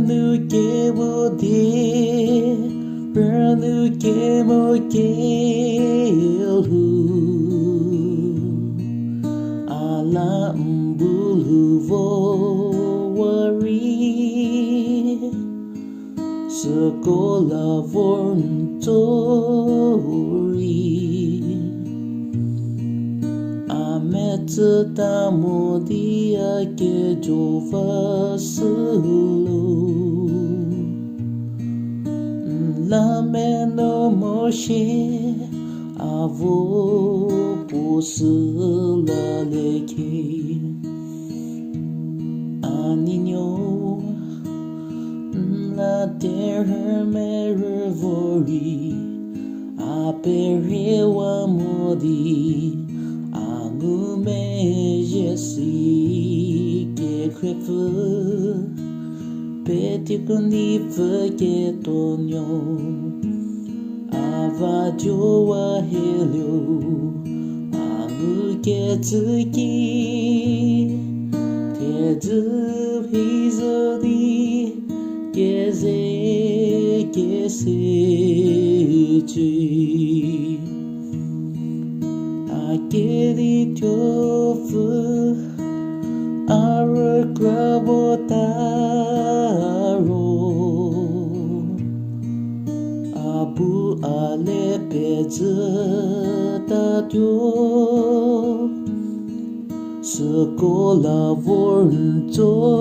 Runu Gebo De, Runu Gebo Gelu, Ala Mbulu Wari, Sekolah Vorntori. Tamo dia que jova sulu la meno moshe avo pusula leke aninho la terra mervori aperewa modi Mhiezo que crève petit qu'on que tonyo avadio wa helio amu que tsuki Thiedzü Mhiezo di que se Aquele tofu ara grabotaro Abu ale pezeta dio Sekolah Vorntori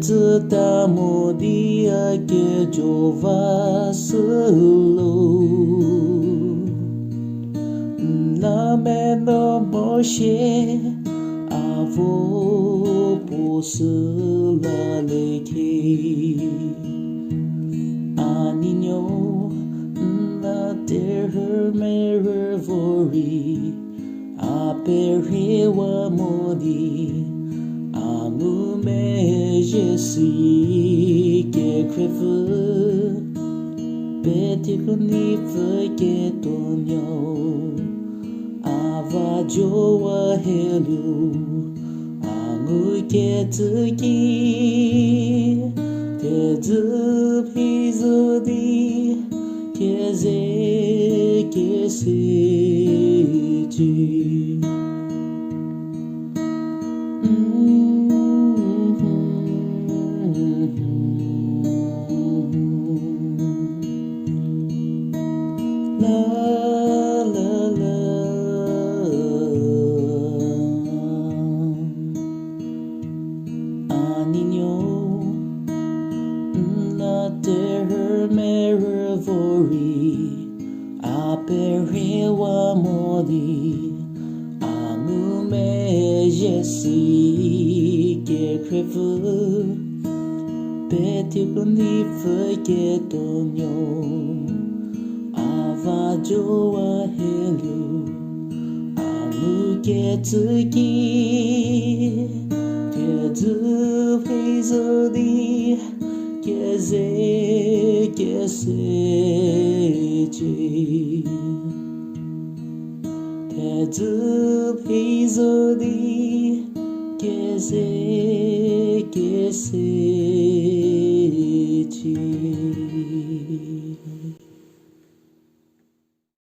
Tamo dia que jova sulu La meno moshe avo pusula leke Aninho la terra mervori aperewa modi Mhiezo que crève petit qu'on que tonyo avadio wa helio amu que tsuki Thiedzü Mhiezo di que se La la la Aninho la terra mervori aperewa modi amu Mhiezo que crève petit qu'on que tonyo avadio wa helio amu que tsuki Thiedzü Mhiezo di que se Thiedzü Mhiezo di que se